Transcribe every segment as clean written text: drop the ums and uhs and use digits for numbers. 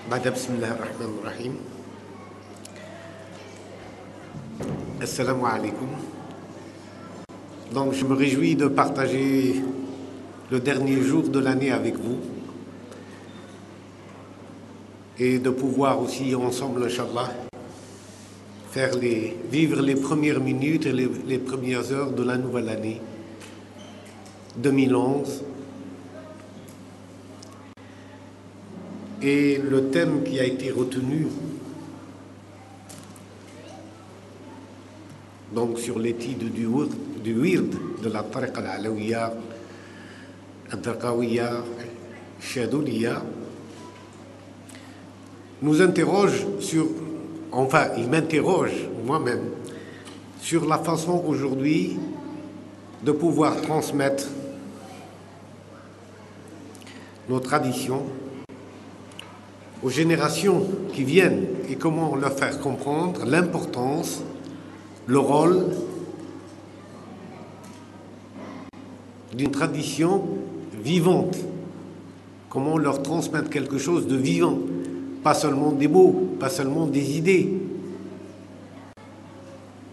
Bismillah ar-Rahman ar-Rahim. Assalamu alaikum. Donc je me réjouis de partager le dernier jour de l'année avec vous et de pouvoir aussi ensemble, Inch'Allah, vivre les premières minutes et les premières heures de la nouvelle année 2011. Et le thème qui a été retenu donc sur l'étude du wird de la tariqa al-alawiyya, al-darqawiyya, al-shaduliyya, nous interroge il m'interroge moi-même sur la façon aujourd'hui de pouvoir transmettre nos traditions aux générations qui viennent et comment leur faire comprendre l'importance, le rôle d'une tradition vivante, comment leur transmettre quelque chose de vivant, pas seulement des mots, pas seulement des idées,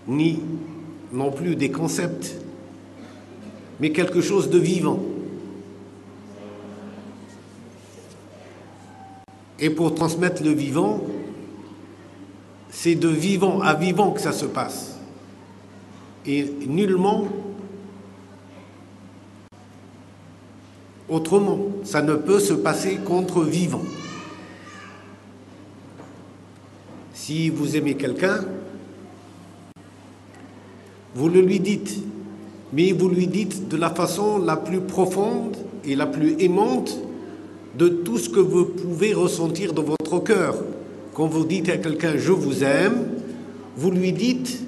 ni non plus des concepts, mais quelque chose de vivant. Et pour transmettre le vivant, c'est de vivant à vivant que ça se passe. Et nullement autrement. Ça ne peut se passer qu'entre vivants. Si vous aimez quelqu'un, vous le lui dites, mais vous lui dites de la façon la plus profonde et la plus aimante de tout ce que vous pouvez ressentir dans votre cœur. Quand vous dites à quelqu'un « je vous aime », vous lui dites,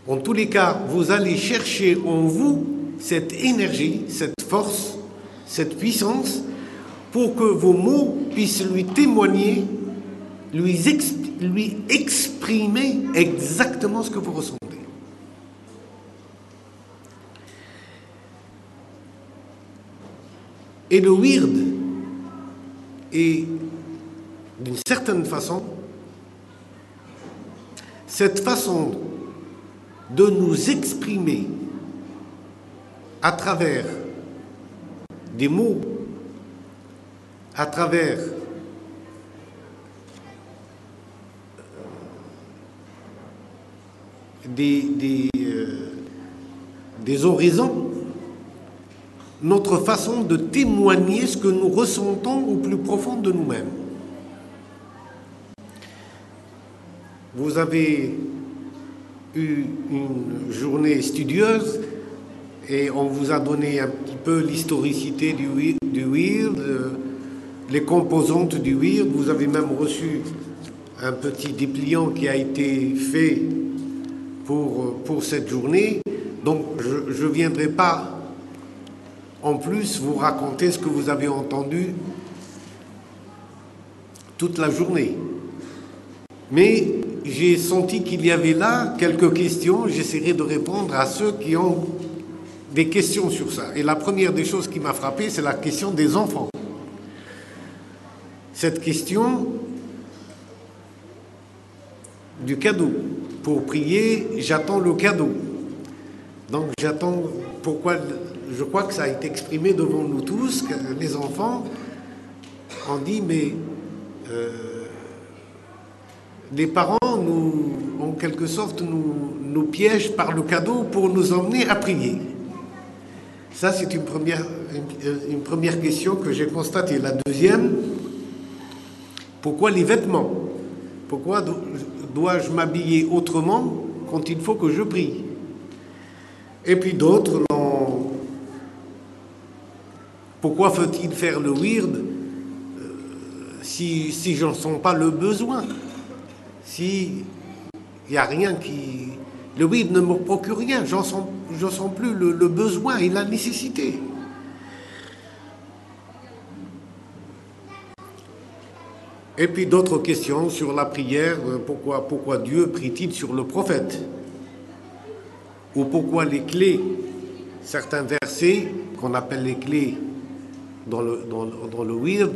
en tous les cas, vous allez chercher en vous cette énergie, cette force, cette puissance, pour que vos mots puissent lui témoigner, lui exprimer exactement ce que vous ressentez. Et le wird est, d'une certaine façon, cette façon de nous exprimer à travers des mots, à travers des horizons, notre façon de témoigner ce que nous ressentons au plus profond de nous-mêmes. Vous avez eu une journée studieuse et on vous a donné un petit peu l'historicité du wird, les composantes du wird. Vous avez même reçu un petit dépliant qui a été fait pour cette journée. Donc je ne viendrai pas en plus vous raconter ce que vous avez entendu toute la journée. Mais j'ai senti qu'il y avait là quelques questions. J'essaierai de répondre à ceux qui ont des questions sur ça. Et la première des choses qui m'a frappé, c'est la question des enfants. Cette question du cadeau. Pour prier, j'attends le cadeau. Donc j'attends, pourquoi je crois que ça a été exprimé devant nous tous, que les enfants ont dit, mais les parents, en quelque sorte, nous piègent par le cadeau pour nous emmener à prier. Ça, c'est une première question que j'ai constatée. La deuxième, pourquoi les vêtements? Pourquoi dois-je m'habiller autrement quand il faut que je prie? Et puis d'autres, pourquoi faut-il faire le wird si je n'en sens pas le besoin? Si il n'y a rien qui... Le wird ne me procure rien, je sens plus le besoin et la nécessité. Et puis d'autres questions sur la prière, pourquoi Dieu prie-t-il sur le prophète? Ou pourquoi les clés, certains versets qu'on appelle les clés dans le wird,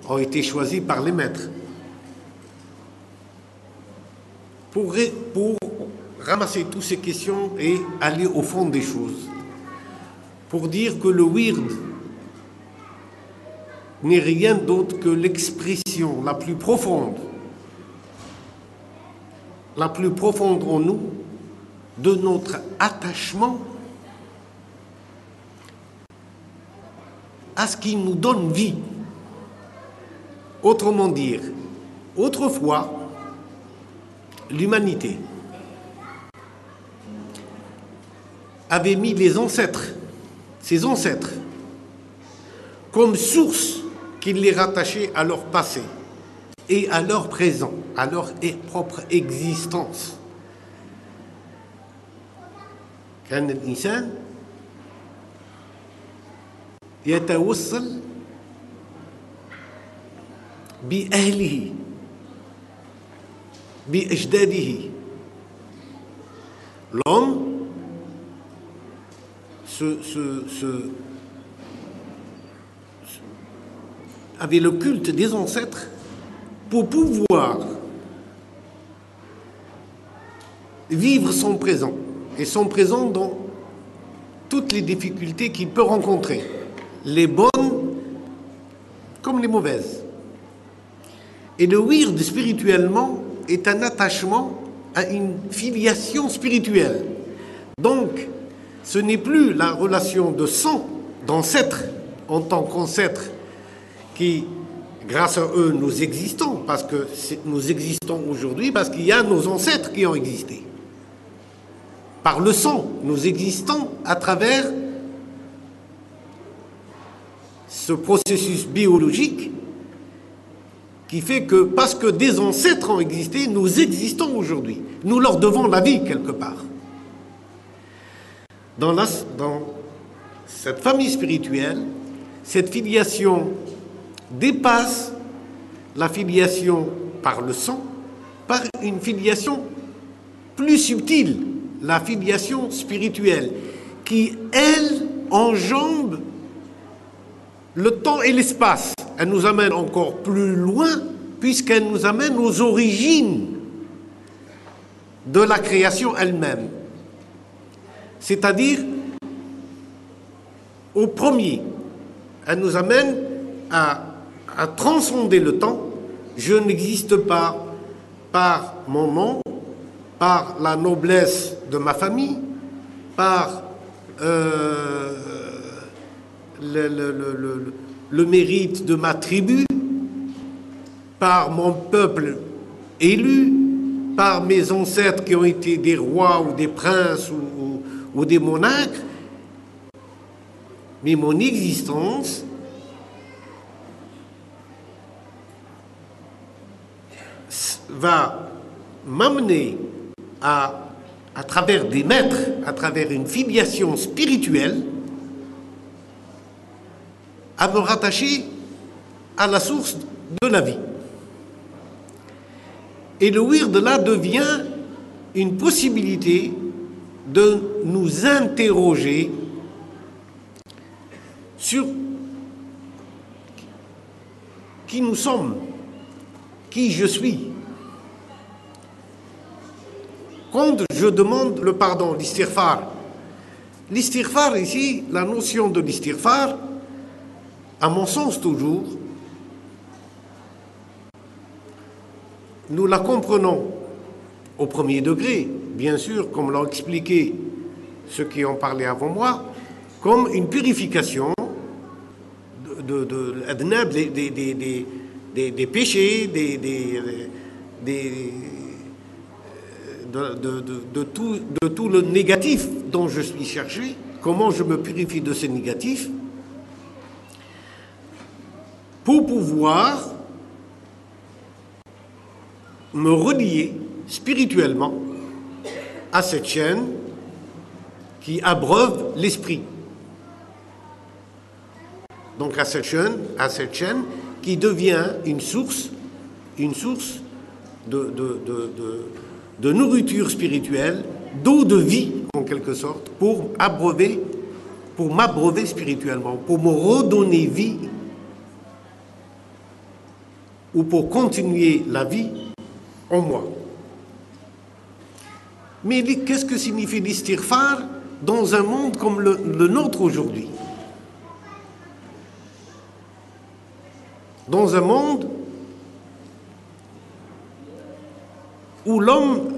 ont été choisis par les maîtres pour ramasser toutes ces questions et aller au fond des choses, pour dire que le wird n'est rien d'autre que l'expression la plus profonde en nous de notre attachement à ce qui nous donne vie. Autrement dire, autrefois, l'humanité avait mis ses ancêtres, comme source qui les rattachait à leur passé et à leur présent, à leur propre existence. كان الإنسان يتوصل بأهله بأجداده. L'homme avait le culte des ancêtres pour pouvoir vivre son présent, et son présent dans toutes les difficultés qu'il peut rencontrer, les bonnes comme les mauvaises. Et le wird spirituellement est un attachement à une filiation spirituelle. Donc, ce n'est plus la relation de sang, d'ancêtre en tant qu'ancêtre qui, grâce à eux, nous existons, parce que nous existons aujourd'hui, parce qu'il y a nos ancêtres qui ont existé. Par le sang, nous existons à travers ce processus biologique qui fait que, parce que des ancêtres ont existé, nous existons aujourd'hui. Nous leur devons la vie, quelque part. Dans cette famille spirituelle, cette filiation dépasse la filiation par le sang, par une filiation plus subtile, la filiation spirituelle, qui, elle, enjambe le temps et l'espace. Elle nous amène encore plus loin, puisqu'elle nous amène aux origines de la création elle-même. C'est-à-dire au premier. Elle nous amène à transcender le temps. Je n'existe pas par mon nom, par la noblesse de ma famille, par le mérite de ma tribu, par mon peuple élu, par mes ancêtres qui ont été des rois ou des princes ou des monarques, mais mon existence va m'amener à travers des maîtres, à travers une filiation spirituelle, à me rattacher à la source de la vie. Et le wird là devient une possibilité de nous interroger sur qui nous sommes, qui je suis. Quand je demande le pardon, l'istighfar ici, la notion de l'istighfar, à mon sens toujours, nous la comprenons au premier degré, bien sûr, comme l'ont expliqué ceux qui ont parlé avant moi, comme une purification des péchés, de tout le négatif dont je suis chargé. Comment je me purifie de ces négatifs pour pouvoir me relier spirituellement à cette chaîne qui abreuve l'esprit. Donc à cette chaîne qui devient une source de nourriture spirituelle, d'eau de vie en quelque sorte, pour m'abreuver spirituellement, pour me redonner vie ou pour continuer la vie en moi. Mais qu'est-ce que signifie l'istighfar dans un monde comme le nôtre aujourd'hui? Dans un monde où l'homme,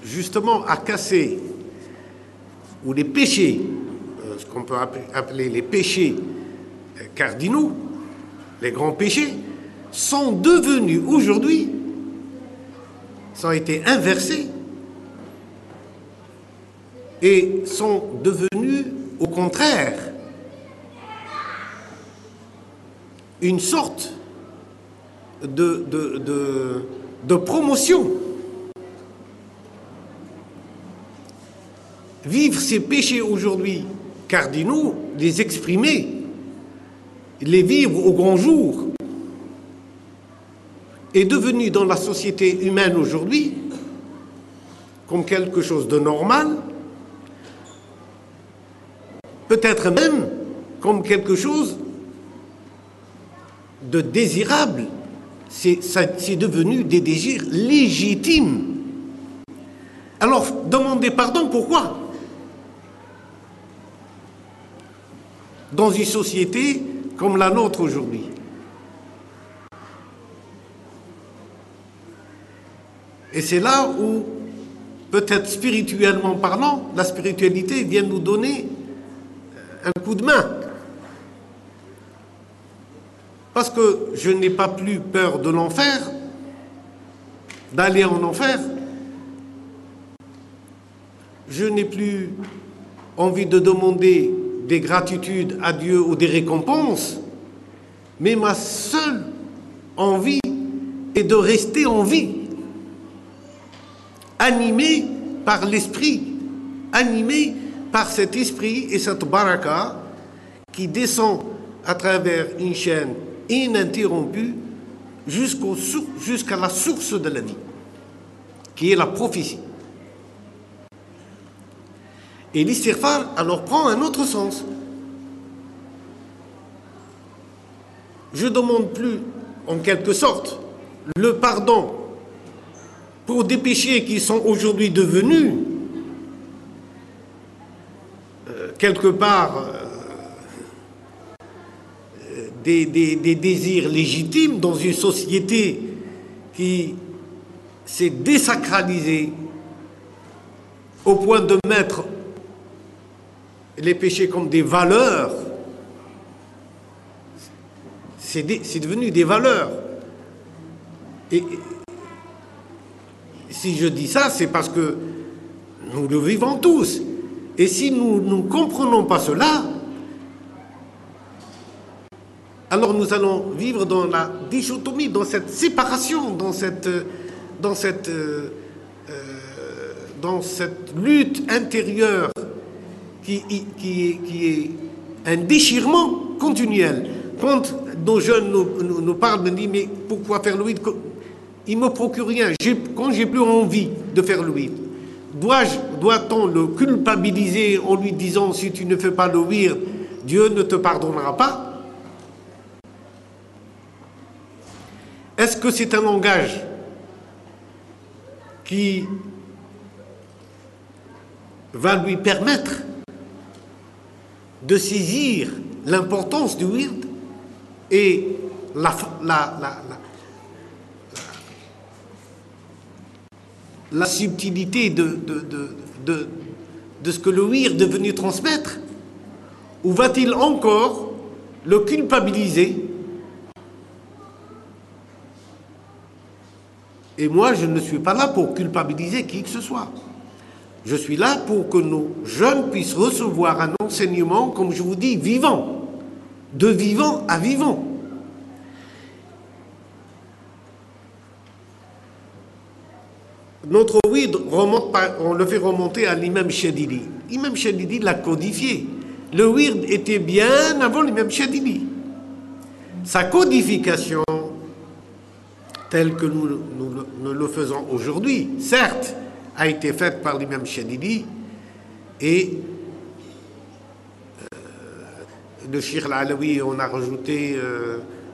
justement, a cassé, où les péchés, ce qu'on peut appeler les péchés cardinaux, les grands péchés, sont devenus aujourd'hui, ça a été inversé, et sont devenus, au contraire, une sorte de promotion. Vivre ces péchés aujourd'hui cardinaux, les exprimer, les vivre au grand jour, est devenu dans la société humaine aujourd'hui comme quelque chose de normal, peut-être même comme quelque chose de désirable. C'est devenu des désirs légitimes. Alors, demandez pardon, pourquoi? Dans une société comme la nôtre aujourd'hui. Et c'est là où, peut-être spirituellement parlant, la spiritualité vient nous donner un coup de main. Parce que je n'ai pas plus peur de l'enfer, d'aller en enfer. Je n'ai plus envie de demander des gratitudes à Dieu ou des récompenses, mais ma seule envie est de rester en vie, animé par l'esprit, animé par cet esprit et cette baraka qui descend à travers une chaîne ininterrompue jusqu'à la source de la vie, qui est la prophétie. Et l'istighfar alors prend un autre sens. Je ne demande plus, en quelque sorte, le pardon pour des péchés qui sont aujourd'hui devenus quelque part des désirs légitimes dans une société qui s'est désacralisée au point de mettre les péchés comme des valeurs. C'est devenu des valeurs. Et si je dis ça, c'est parce que nous le vivons tous. Et si nous ne comprenons pas cela, alors nous allons vivre dans la dichotomie, dans cette séparation, dans cette lutte intérieure qui est un déchirement continuel. Quand nos jeunes nous parlent, nous disent mais pourquoi faire le weed? Il ne me procure rien. Quand j'ai plus envie de faire le weed, doit-on le culpabiliser en lui disant si tu ne fais pas le weed, Dieu ne te pardonnera pas? Est-ce que c'est un langage qui va lui permettre de saisir l'importance du wird et la subtilité de ce que le wird est venu transmettre? Ou va-t-il encore le culpabiliser? Et moi, je ne suis pas là pour culpabiliser qui que ce soit. Je suis là pour que nos jeunes puissent recevoir un enseignement, comme je vous dis, vivant, de vivant à vivant. Notre wird, on le fait remonter à l'imam Shadili. L'imam Shadili l'a codifié. Le wird était bien avant l'imam Shadili. Sa codification, telle que nous le faisons aujourd'hui, certes, a été faite par l'imam Shadili et le Cheikh Al-Alawi, on a rajouté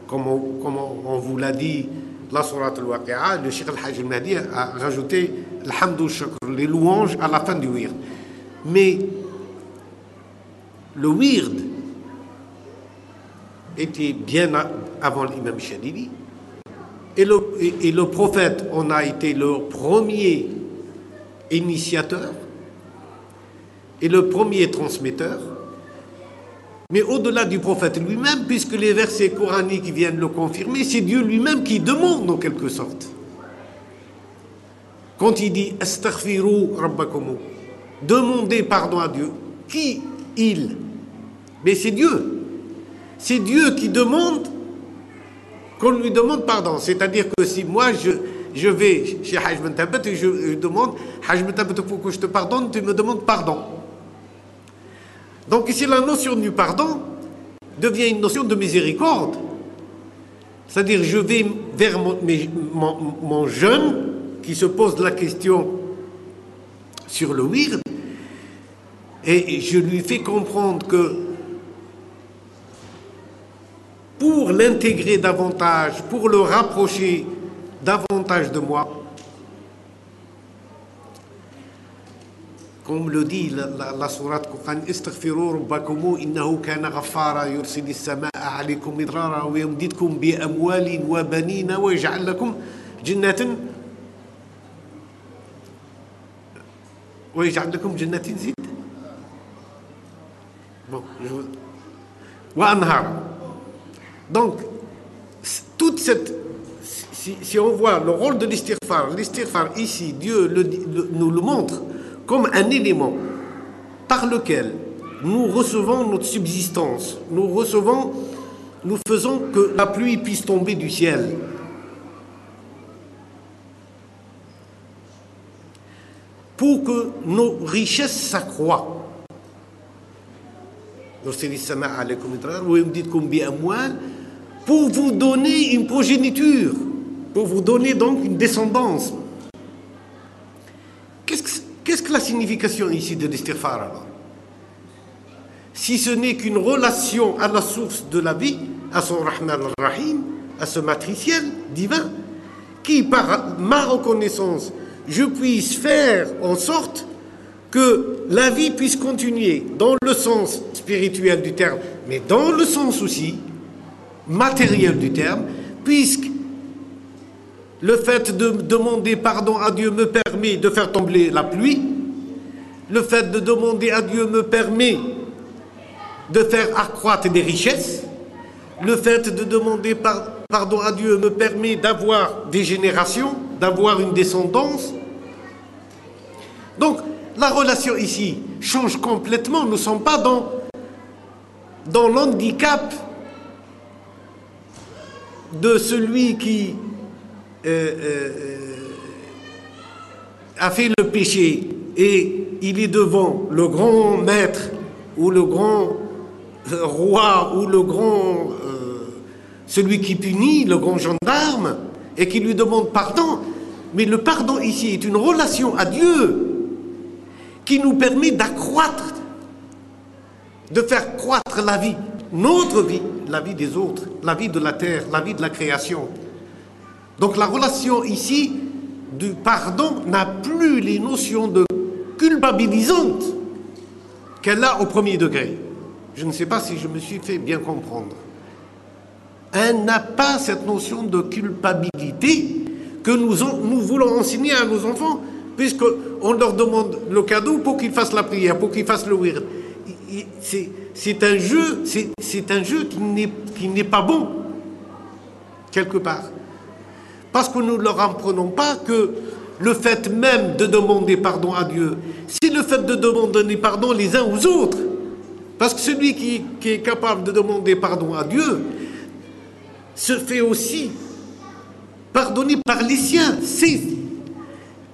comme on vous l'a dit, la sourate al-Waqi'a, le Cheikh Al-Hajj al-Mahdi a rajouté l'hamd al-shakr, les louanges à la fin du wird. Mais le wird était bien avant l'imam Shadili, et le prophète en a été le premier initiateur et le premier transmetteur. Mais au-delà du prophète lui-même, puisque les versets coraniques viennent le confirmer, c'est Dieu lui-même qui demande en quelque sorte. Quand il dit « Astaghfiru rabbakum » demandez pardon à Dieu. Qui? Il. Mais c'est Dieu. C'est Dieu qui demande qu'on lui demande pardon. C'est-à-dire que si moi je vais chez Hajj Ben Thabit et je demande « Hajj Ben Thabit, il faut que je te pardonne », tu me demandes pardon. Donc ici, la notion du pardon devient une notion de miséricorde. C'est-à-dire, je vais vers mon jeune qui se pose la question sur le wird et je lui fais comprendre que pour l'intégrer davantage, pour le rapprocher davantage de moi, comme le dit la sourate Coran, Istaghfiru rabbakum innahu kana ghaffara yursilis samaa alaykum midrara wa yumdidkum bi amwalin wa banina wa yaj'al lakum jannatin zid. Bon, wa anhar. Donc, toute cette, si on voit le rôle de l'istighfar ici, Dieu nous le montre comme un élément par lequel nous recevons notre subsistance, nous faisons que la pluie puisse tomber du ciel. Pour que nos richesses s'accroissent. Pour vous donner une progéniture, pour vous donner donc une descendance. Qu'est-ce que la signification ici de l'istighfar alors? Si ce n'est qu'une relation à la source de la vie, à son Rahman al-Rahim, à ce matriciel divin, qui par ma reconnaissance, je puisse faire en sorte que la vie puisse continuer dans le sens spirituel du terme, mais dans le sens aussi matériel du terme, puisque le fait de demander pardon à Dieu me permet de faire tomber la pluie. Le fait de demander à Dieu me permet de faire accroître des richesses. Le fait de demander pardon à Dieu me permet d'avoir des générations, d'avoir une descendance. Donc, la relation ici change complètement. Nous ne sommes pas dans l'handicap de celui qui a fait le péché et il est devant le grand maître ou le grand roi ou le grand celui qui punit, le grand gendarme, et qui lui demande pardon. Mais le pardon ici est une relation à Dieu qui nous permet d'accroître, de faire croître la vie, notre vie, la vie des autres, la vie de la terre, la vie de la création. Donc la relation ici du pardon n'a plus les notions de culpabilisantes qu'elle a au premier degré. Je ne sais pas si je me suis fait bien comprendre. Elle n'a pas cette notion de culpabilité que nous voulons enseigner à nos enfants, puisqu'on leur demande le cadeau pour qu'ils fassent la prière, pour qu'ils fassent le wird. C'est un jeu qui n'est pas bon, quelque part. Parce que nous ne leur apprenons pas que le fait même de demander pardon à Dieu, c'est le fait de demander pardon les uns aux autres. Parce que celui qui est capable de demander pardon à Dieu se fait aussi pardonner par les siens.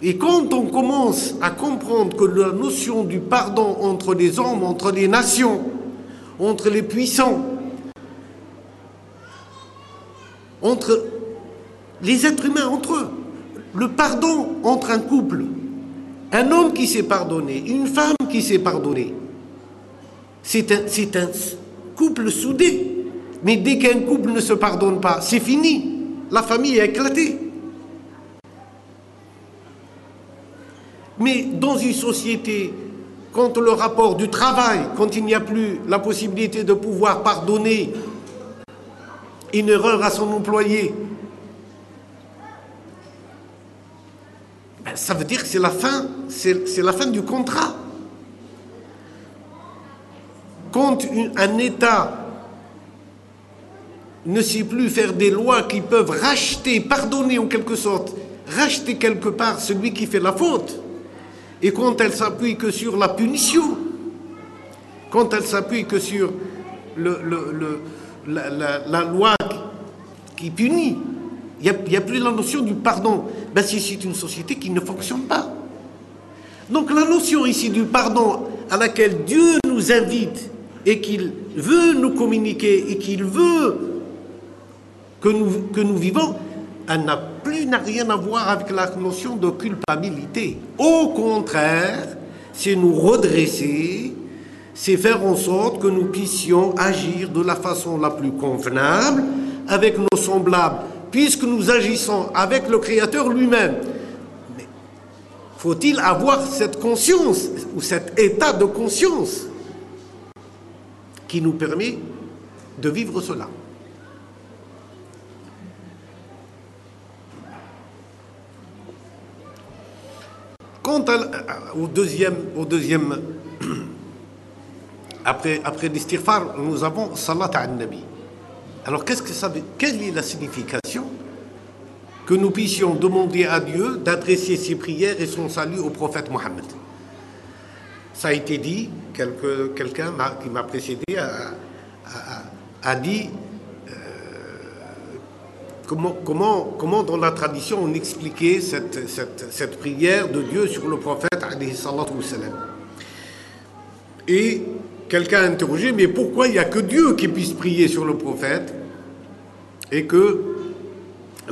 Et quand on commence à comprendre que la notion du pardon entre les hommes, entre les nations, entre les puissants, entre les êtres humains entre eux, le pardon entre un couple, un homme qui s'est pardonné, une femme qui s'est pardonnée, c'est un couple soudé Mais dès qu'un couple ne se pardonne pas, c'est fini. La famille est éclatée. Mais dans une société, quand le rapport du travail, quand il n'y a plus la possibilité de pouvoir pardonner une erreur à son employé, ben ça veut dire que c'est la fin, c'est la fin du contrat. Quand un État ne sait plus faire des lois qui peuvent racheter, pardonner en quelque sorte, racheter quelque part celui qui fait la faute, et quand elle s'appuie que sur la punition, quand elle s'appuie que sur la loi qui punit, il n'y a plus la notion du pardon. Ben, c'est une société qui ne fonctionne pas. Donc la notion ici du pardon à laquelle Dieu nous invite et qu'il veut nous communiquer et qu'il veut que nous vivons, elle n'a rien à voir avec la notion de culpabilité. Au contraire, c'est nous redresser, c'est faire en sorte que nous puissions agir de la façon la plus convenable avec nos semblables, puisque nous agissons avec le Créateur lui-même. Mais faut-il avoir cette conscience, ou cet état de conscience qui nous permet de vivre cela. Quant au deuxième après l'istighfar, nous avons salat al-Nabi. Alors qu'est-ce que ça veut dire? Quelle est la signification que nous puissions demander à Dieu d'adresser ses prières et son salut au prophète Mohammed? Ça a été dit, quelqu'un qui m'a précédé a dit comment dans la tradition on expliquait cette prière de Dieu sur le prophète alayhi salatu wassalam. Et quelqu'un a interrogé, mais pourquoi il n'y a que Dieu qui puisse prier sur le prophète? Et que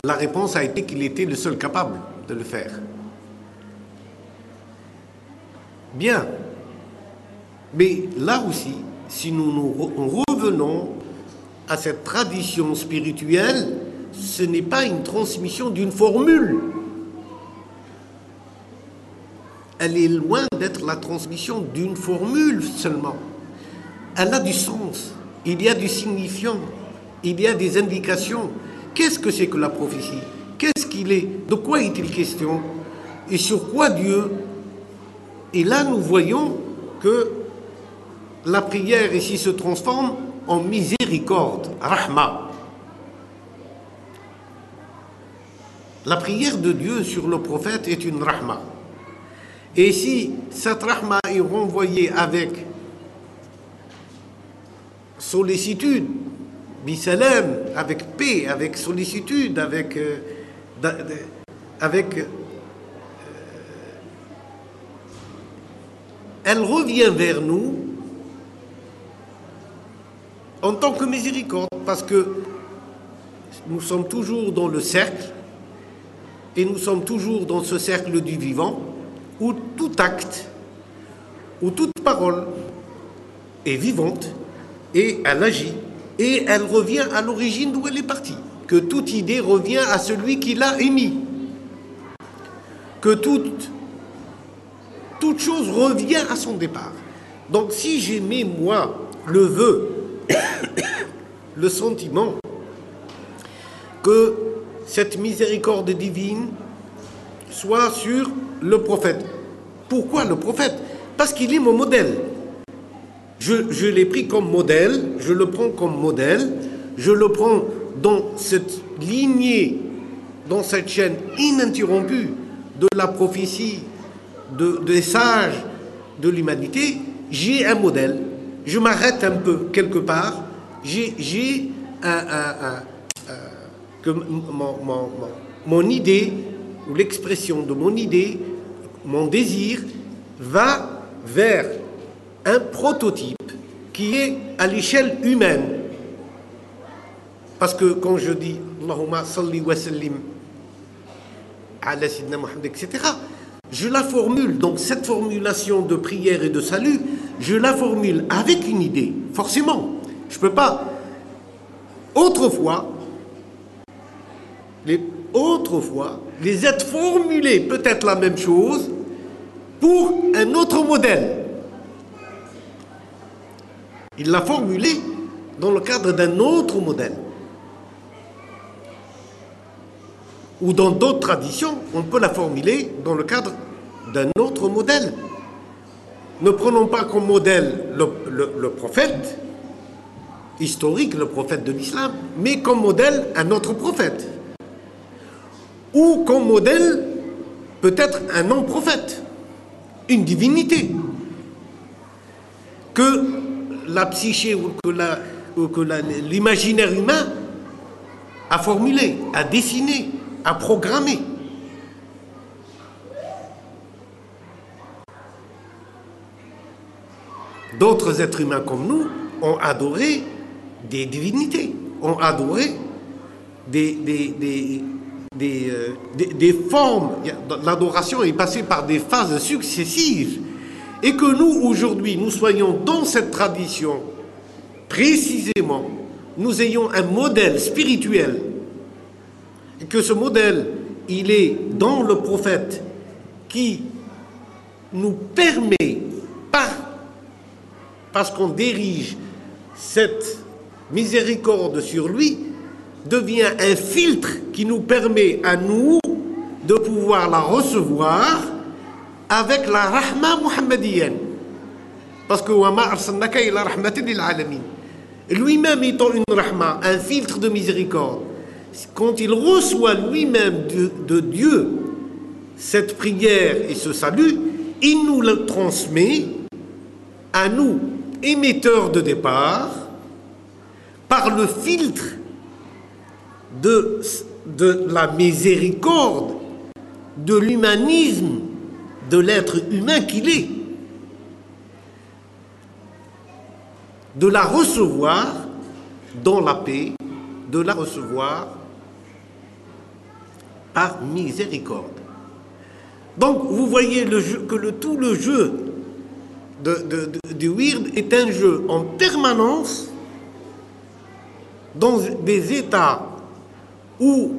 la réponse a été qu'il était le seul capable de le faire. Bien. Mais là aussi, si nous revenons à cette tradition spirituelle, ce n'est pas une transmission d'une formule. Elle est loin d'être la transmission d'une formule seulement. Elle a du sens, il y a du signifiant, il y a des indications. Qu'est-ce que c'est que la prophétie? Qu'est-ce qu'il est? De quoi est-il question? Et sur quoi Dieu? Et là, nous voyons que la prière ici se transforme en miséricorde, rahma. La prière de Dieu sur le prophète est une rahma. Et si cette rahma est renvoyée avec sollicitude, bisalam, avec paix, avec sollicitude, elle revient vers nous en tant que miséricorde, parce que nous sommes toujours dans le cercle, et nous sommes toujours dans ce cercle du vivant, où tout acte, où toute parole est vivante, et elle agit, et elle revient à l'origine d'où elle est partie. Que toute idée revient à celui qui l'a émis. Que toute chose revient à son départ. Donc si j'émets, moi, le vœu, le sentiment que cette miséricorde divine soit sur le prophète. Pourquoi le prophète? Parce qu'il est mon modèle. Je l'ai pris comme modèle, je le prends comme modèle, je le prends dans cette lignée, dans cette chaîne ininterrompue de la prophétie des sages de l'humanité. J'ai un modèle, je m'arrête un peu quelque part, j'ai que mon idée, ou l'expression de mon idée, mon désir, va vers un prototype qui est à l'échelle humaine. Parce que quand je dis Allahumma salli wa sallim ala sayyidina Muhammad, etc., je la formule. Donc cette formulation de prière et de salut, je la formule avec une idée, forcément. Je ne peux pas Autrefois, les êtres formulaient peut-être la même chose pour un autre modèle. Il l'a formulé dans le cadre d'un autre modèle. Ou dans d'autres traditions, on peut la formuler dans le cadre d'un autre modèle. Ne prenons pas comme modèle le prophète historique, le prophète de l'islam, mais comme modèle un autre prophète. Ou comme modèle peut-être un non-prophète, une divinité. Que la psyché ou que l'imaginaire humain a formulé, a dessiné, a programmé. D'autres êtres humains comme nous ont adoré des divinités, ont adoré des formes. L'adoration est passée par des phases successives. Et que nous, aujourd'hui, nous soyons dans cette tradition, précisément, nous ayons un modèle spirituel, et que ce modèle, il est dans le prophète qui nous permet, parce qu'on dirige cette miséricorde sur lui, devient un filtre qui nous permet à nous de pouvoir la recevoir avec la rahma muhammadienne. Parce que lui-même étant une rahma, un filtre de miséricorde, quand il reçoit lui-même de Dieu cette prière et ce salut, il nous le transmet à nous, émetteurs de départ, par le filtre de la miséricorde, de l'humanisme, de l'être humain qu'il est, de la recevoir dans la paix, de la recevoir par miséricorde. Donc vous voyez tout le jeu du wird est un jeu en permanence dans des états où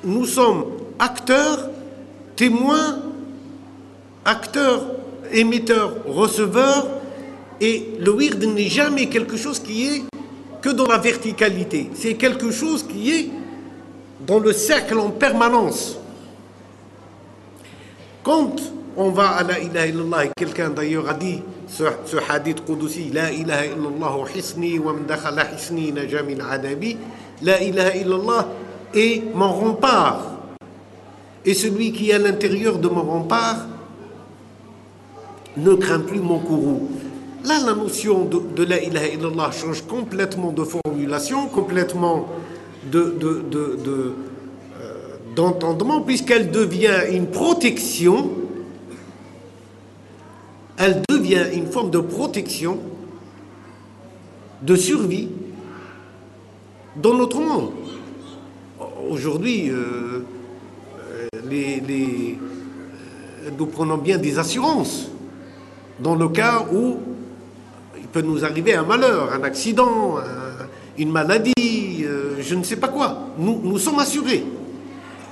nous sommes acteurs, témoins, acteurs, émetteurs, receveurs, et le wird n'est jamais quelque chose qui est que dans la verticalité. C'est quelque chose qui est dans le cercle en permanence. Quand on va à la ilaha illallah, et quelqu'un d'ailleurs a dit ce hadith qudusi, la ilaha illallah hisni wa man dakhala hisni naja min adabi, la ilaha illallah est mon rempart. Et celui qui est à l'intérieur de mon rempart ne craint plus mon courroux. Là, la notion de la ilaha illallah change complètement de formulation, complètement d'entendement, puisqu'elle devient une protection, elle devient une forme de protection, de survie dans notre monde. Aujourd'hui, nous prenons bien des assurances dans le cas où il peut nous arriver un malheur, un accident, une maladie, je ne sais pas quoi. Nous sommes assurés.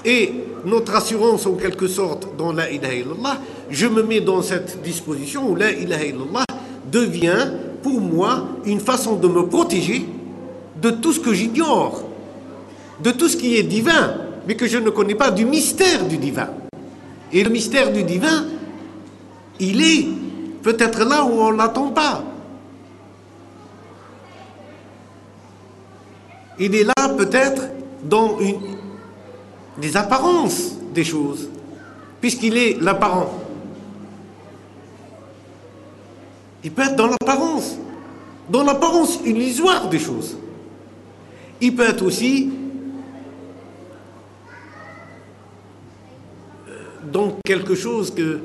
Et notre assurance, en quelque sorte, dans la ilaha illallah, je me mets dans cette disposition où la ilaha illallah devient, pour moi, une façon de me protéger de tout ce que j'ignore, de tout ce qui est divin, mais que je ne connais pas, du mystère du divin. Et le mystère du divin, il est peut-être là où on ne l'attend pas. Il est là peut-être dans des apparences des choses, puisqu'il est l'apparent. Il peut être dans l'apparence illusoire des choses. Il peut être aussi dans quelque chose que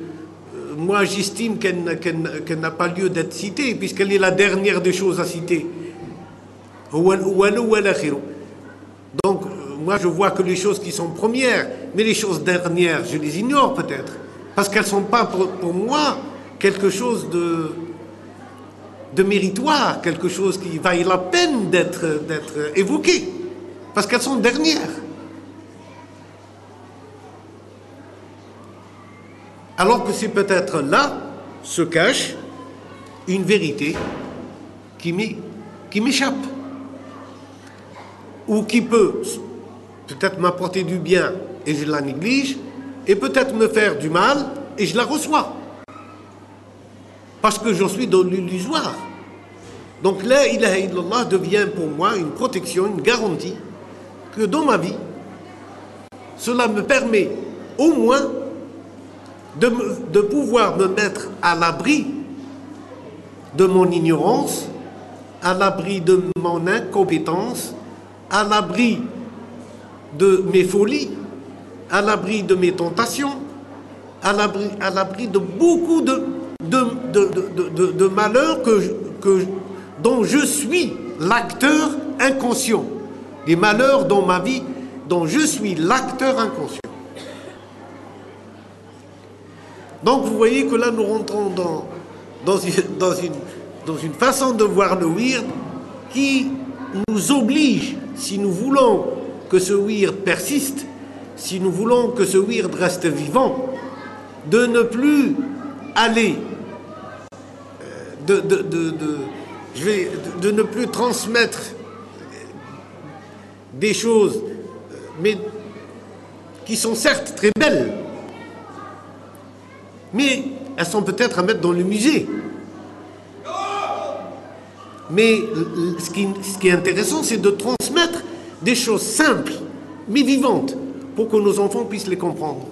moi j'estime qu'elle n'a pas lieu d'être citée, puisqu'elle est la dernière des choses à citer. Donc moi je vois que les choses qui sont premières, mais les choses dernières je les ignore peut-être, parce qu'elles ne sont pas pour moi quelque chose de méritoire, quelque chose qui vaille la peine d'être évoqué, parce qu'elles sont dernières. Alors que c'est peut-être là se cache une vérité qui m'échappe, ou qui peut peut-être m'apporter du bien et je la néglige, et peut-être me faire du mal et je la reçois, parce que je suis dans l'illusoire. Donc la ilaha illallah devient pour moi une protection, une garantie que dans ma vie, cela me permet au moins de pouvoir me mettre à l'abri de mon ignorance, à l'abri de mon incompétence, à l'abri de mes folies, à l'abri de mes tentations, à l'abri de beaucoup de malheurs dont je suis l'acteur inconscient. Des malheurs dans ma vie dont je suis l'acteur inconscient. Donc vous voyez que là nous rentrons dans une façon de voir le wird qui nous oblige, si nous voulons que ce wird persiste, si nous voulons que ce wird reste vivant, de ne plus aller, de ne plus transmettre des choses, mais qui sont certes très belles, mais elles sont peut-être à mettre dans le musée. Mais ce qui est intéressant, c'est de transmettre des choses simples, mais vivantes, pour que nos enfants puissent les comprendre.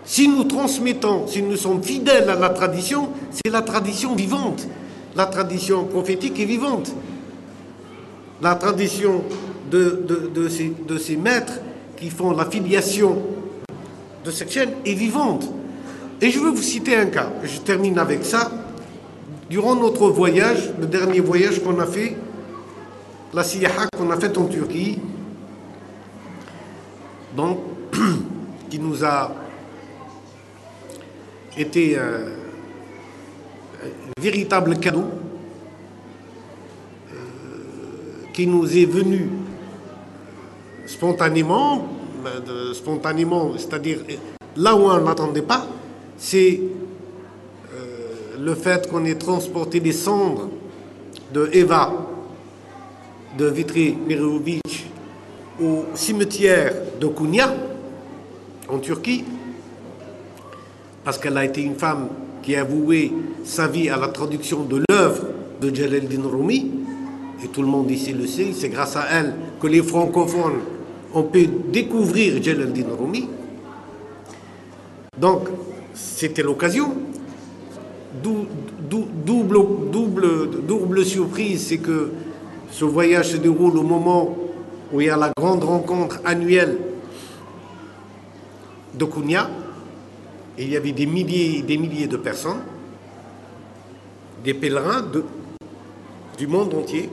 Si nous transmettons, si nous sommes fidèles à la tradition, c'est la tradition vivante. La tradition prophétique est vivante. La tradition de ces maîtres qui font la filiation de cette chaîne est vivante. Et je veux vous citer un cas. Je termine avec ça. Durant notre voyage, le dernier voyage qu'on a fait, la siyaha qu'on a faite en Turquie, donc, qui nous a été un véritable cadeau, qui nous est venu spontanément, c'est-à-dire là où on n'attendait pas, c'est le fait qu'on ait transporté des cendres de Eva, de Vitry Mirovic, au cimetière de Konya, en Turquie, parce qu'elle a été une femme qui a voué sa vie à la traduction de l'œuvre de Jalaluddin Rumi, et tout le monde ici le sait, c'est grâce à elle que les francophones ont pu découvrir Jalaluddin Rumi. Donc, c'était l'occasion. Double surprise, c'est que ce voyage se déroule au moment où il y a la grande rencontre annuelle de Konya. Et il y avait des milliers et des milliers de personnes, des pèlerins du monde entier.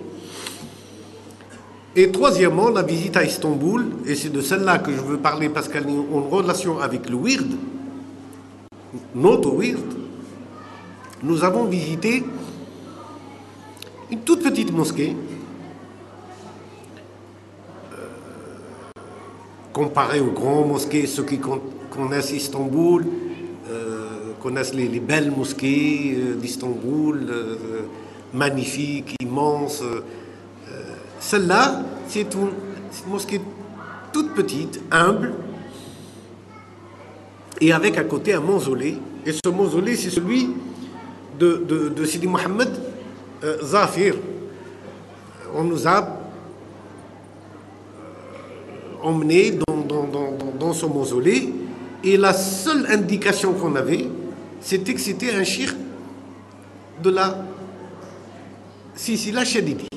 Et troisièmement, la visite à Istanbul, et c'est de celle-là que je veux parler parce qu'elle est en relation avec le wird, notre wird. Nous avons visité une toute petite mosquée, comparée aux grandes mosquées. Ceux qui connaissent Istanbul connaissent les belles mosquées d'Istanbul, magnifiques, immenses. Celle-là, c'est une mosquée toute petite, humble, et avec à côté un mausolée. Et ce mausolée, c'est celui de Sidi Mohammed Zafir. On nous a emmenés dans ce mausolée, et la seule indication qu'on avait, c'était que c'était un shirk de la Silsila Chadidi.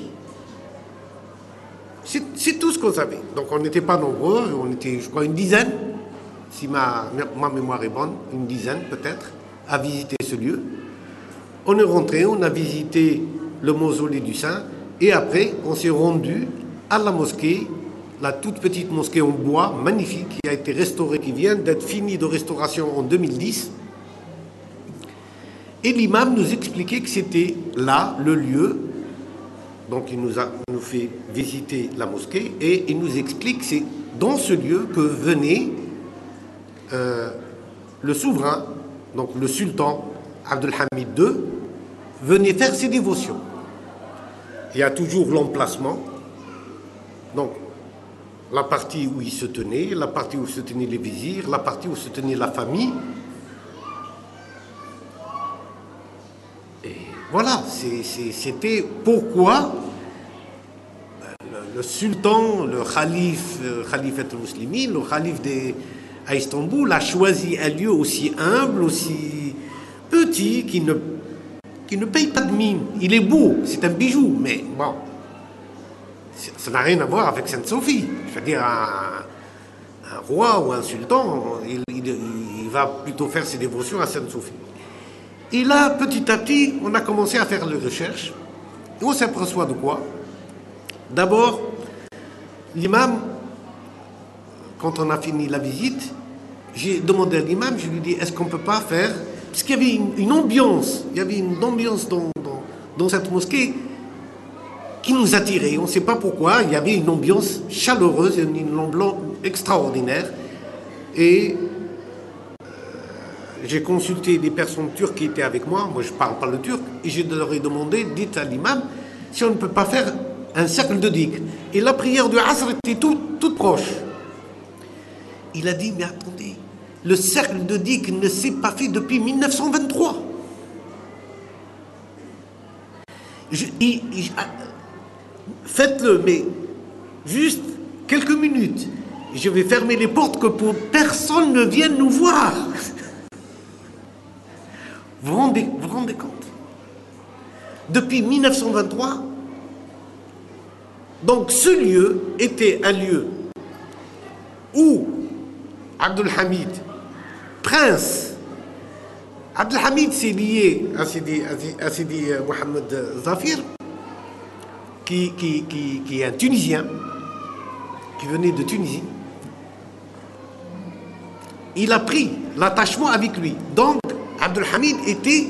C'est tout ce qu'on savait. Donc on n'était pas nombreux, on était, je crois, une dizaine, si ma mémoire est bonne, une dizaine peut-être, à visiter ce lieu. On est rentré, on a visité le mausolée du Saint, et après on s'est rendu à la mosquée, la toute petite mosquée en bois, magnifique, qui a été restaurée, qui vient d'être finie de restauration en 2010. Et l'imam nous expliquait que c'était là le lieu. Donc il nous fait visiter la mosquée et il nous explique que c'est dans ce lieu que venait le souverain, donc le sultan Abdelhamid II, venait faire ses dévotions. Il y a toujours l'emplacement, donc la partie où il se tenait, la partie où se tenaient les vizirs, la partie où se tenait la famille. Et voilà, c'était pourquoi le sultan, le khalife al-Muslimi, le khalife à Istanbul a choisi un lieu aussi humble, aussi petit, qui ne paye pas de mine. Il est beau, c'est un bijou, mais bon, ça n'a rien à voir avec Sainte-Sophie. Je veux dire, un roi ou un sultan, il va plutôt faire ses dévotions à Sainte-Sophie. Et là, petit à petit, on a commencé à faire les recherches. Et on s'aperçoit de quoi? D'abord, l'imam, quand on a fini la visite, j'ai demandé à l'imam, je lui ai dit, est-ce qu'on ne peut pas faire... Parce qu'il y avait une ambiance, dans cette mosquée qui nous attirait. On ne sait pas pourquoi, il y avait une ambiance chaleureuse, une ambiance extraordinaire. Et j'ai consulté des personnes turques qui étaient avec moi je ne parle pas le turc, et je leur ai demandé, dites à l'imam, si on ne peut pas faire un cercle de dhikr. Et la prière de Asr était toute proche. Il a dit, mais attendez, le cercle de dhikr ne s'est pas fait depuis 1923. Faites-le, mais juste quelques minutes. Je vais fermer les portes que personne ne vienne nous voir. Vous vous rendez compte? Depuis 1923, donc ce lieu était un lieu où Abdelhamid, prince, Abdelhamid s'est lié à Sidi Mohamed Zafir, qui est un Tunisien, qui venait de Tunisie. Il a pris l'attachement avec lui. Donc, Abdelhamid était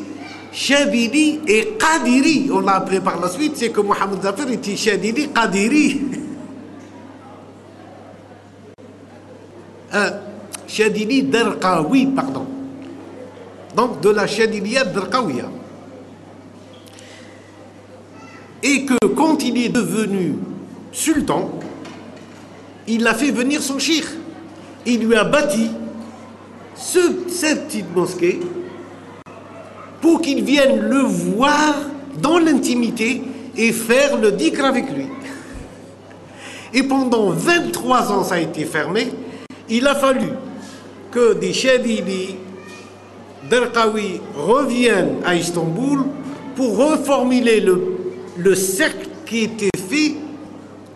Chadili et Qadiri. On l'a appris par la suite, c'est que Mohamed Zafir était Chadili Qadiri. Chadili Darqawi, pardon. Donc de la Chadiliya Darqawiya. Et que quand il est devenu sultan, il a fait venir son cheikh. Il lui a bâti cette petite mosquée pour qu'il vienne le voir dans l'intimité et faire le dhikr avec lui. Et pendant 23 ans, ça a été fermé. Il a fallu que des Chadili Darqawi reviennent à Istanbul pour reformuler le cercle qui était fait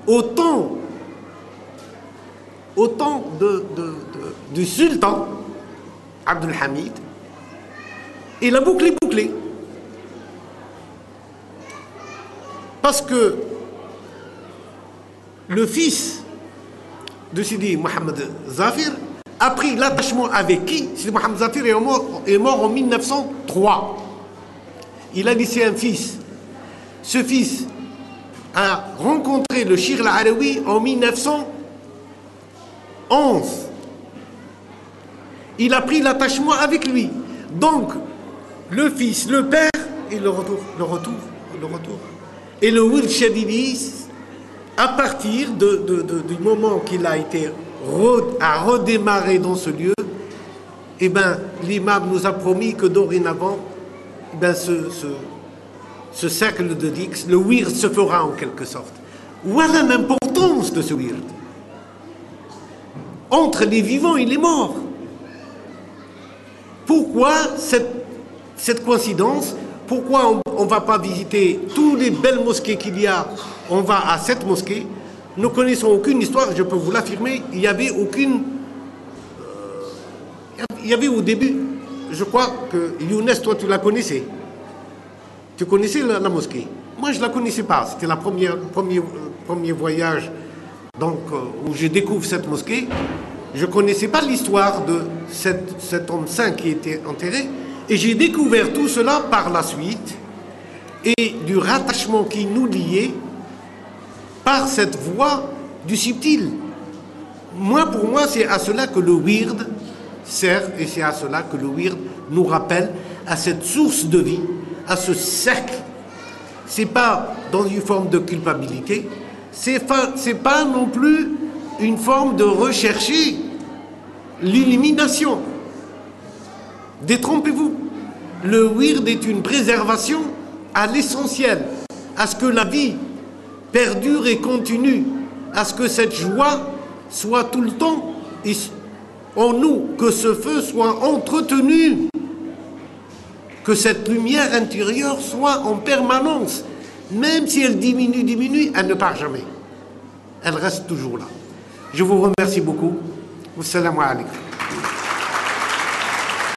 au temps du sultan Abdelhamid. Et la boucle est bouclée. Parce que le fils de Sidi Mohamed Zafir a pris l'attachement avec qui? Sidi Mohamed Zafir est mort en 1903. Il a laissé un fils. Ce fils a rencontré le Cheikh al-Arawi en 1911. Il a pris l'attachement avec lui. Donc, le fils, le père, et le retour. Et le Wird Chadili, à partir du moment qu'il a été redémarré dans ce lieu, eh ben, l'imam nous a promis que dorénavant, eh ben, ce cercle de dhikr, le wird se fera en quelque sorte. Voilà l'importance de ce wird. Entre les vivants et les morts. Pourquoi cette coïncidence? Pourquoi on ne va pas visiter toutes les belles mosquées qu'il y a? On va à cette mosquée. Nous ne connaissons aucune histoire, je peux vous l'affirmer. Il n'y avait aucune... il y avait au début, je crois que Younes, toi tu la connaissais. Tu connaissais la mosquée. Moi je ne la connaissais pas. C'était le premier voyage donc, où je découvre cette mosquée. Je ne connaissais pas l'histoire de cet homme saint qui était enterré. Et j'ai découvert tout cela par la suite et du rattachement qui nous liait par cette voie du subtil. Pour moi, c'est à cela que le wird sert et c'est à cela que le wird nous rappelle à cette source de vie, à ce cercle. C'est pas dans une forme de culpabilité, c'est pas non plus une forme de rechercher l'illumination. Détrompez-vous. Le wird est une préservation à l'essentiel, à ce que la vie perdure et continue, à ce que cette joie soit tout le temps en nous, que ce feu soit entretenu, que cette lumière intérieure soit en permanence. Même si elle diminue, elle ne part jamais. Elle reste toujours là. Je vous remercie beaucoup. Wassalamu alaikum.